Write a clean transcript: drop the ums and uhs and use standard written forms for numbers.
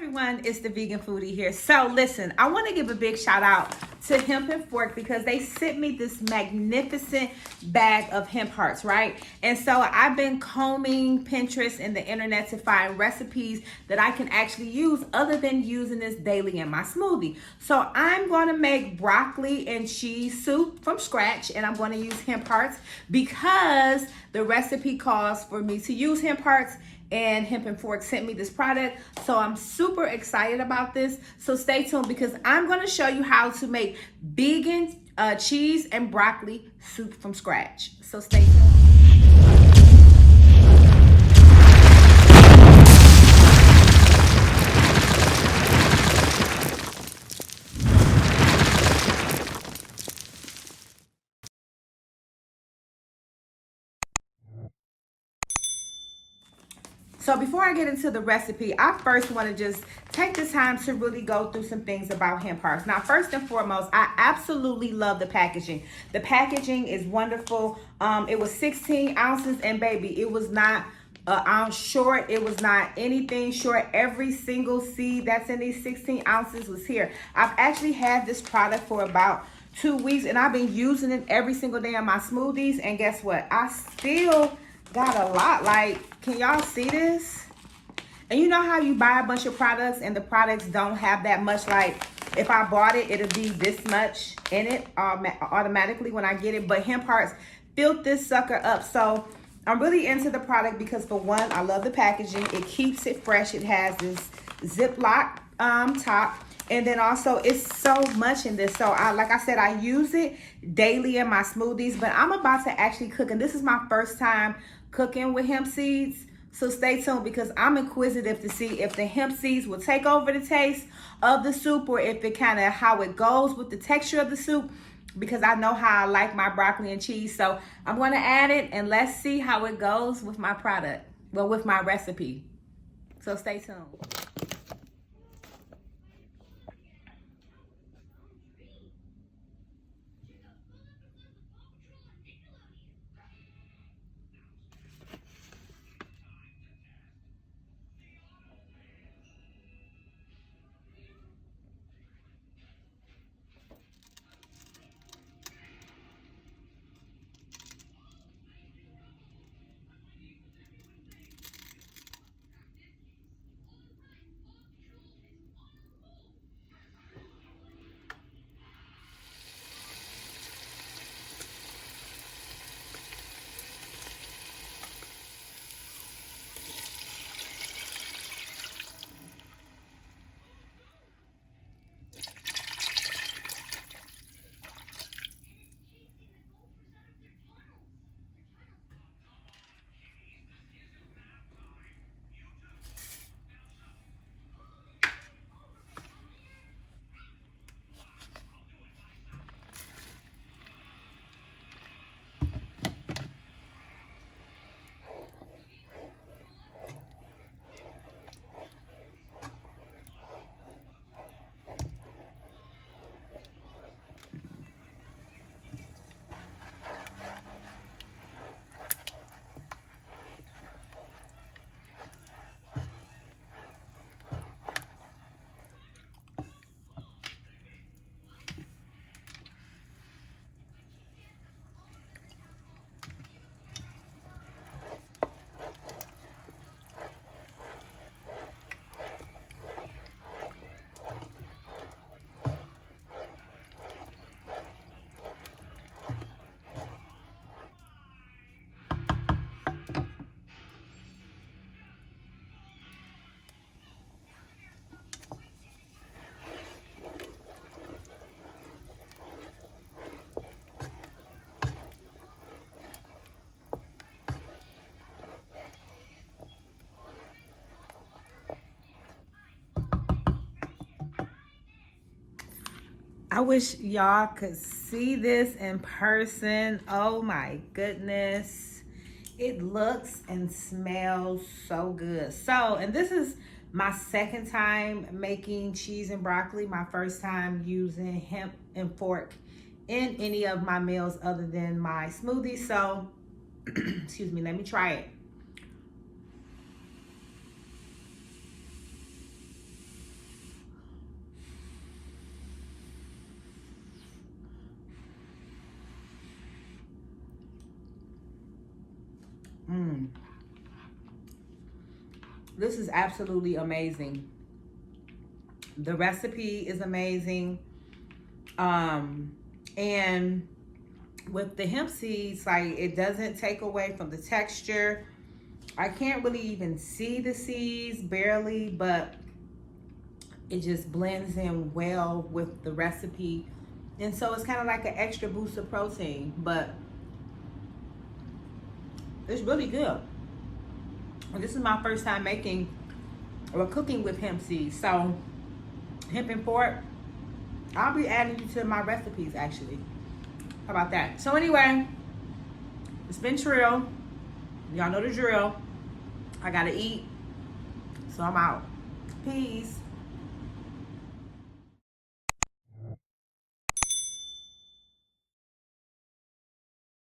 everyone, it's the vegan foodie here. So listen, I want to give a big shout out to Hemp and Fork because they sent me this magnificent bag of hemp hearts, right? And so I've been combing Pinterest and the internet to find recipes that I can actually use other than using this daily in my smoothie. So I'm going to make broccoli and cheese soup from scratch, and I'm going to use hemp hearts because the recipe calls for me to use hemp hearts, and Hemp and Fork sent me this product. So I'm super excited about this. So stay tuned because I'm going to show you how to make vegan cheese and broccoli soup from scratch. So stay tuned. So before I get into the recipe, I first want to just take the time to really go through some things about hemp hearts. Now, first and foremost, I absolutely love the packaging. The packaging is wonderful. It was 16 ounces, and baby, it was not an ounce short. It was not anything short. Every single seed that's in these 16 ounces was here. I've actually had this product for about 2 weeks, and I've been using it every single day in my smoothies. And guess what? I still got a lot. Like, can y'all see this? And you know how you buy a bunch of products and the products don't have that much? Like, if I bought it, it'll be this much in it automatically when I get it. But Hemp Hearts filled this sucker up. So I'm really into the product because, for one, I love the packaging. It keeps it fresh. It has this Ziploc top. And then also, it's so much in this. So like I said, I use it daily in my smoothies, but I'm about to actually cook. And this is my first time cooking with hemp seeds. So stay tuned because I'm inquisitive to see if the hemp seeds will take over the taste of the soup, or if it kind of how it goes with the texture of the soup, because I know how I like my broccoli and cheese. So I'm going to add it, and let's see how it goes with my product. Well, with my recipe. So stay tuned. I wish y'all could see this in person. Oh my goodness. It looks and smells so good. So, and this is my second time making cheese and broccoli. My first time using hemp and fork in any of my meals other than my smoothie. So, excuse me, let me try it. This is absolutely amazing. The recipe is amazing. And with the hemp seeds, like, it doesn't take away from the texture. I can't really even see the seeds, barely, but it just blends in well with the recipe. And so it's kind of like an extra boost of protein, but it's really good. And this is my first time making or cooking with hemp seeds. So hemp and pork, I'll be adding you to my recipes actually. How about that? So anyway, it's been Trill. Y'all know the drill. I gotta eat. So I'm out. Peace.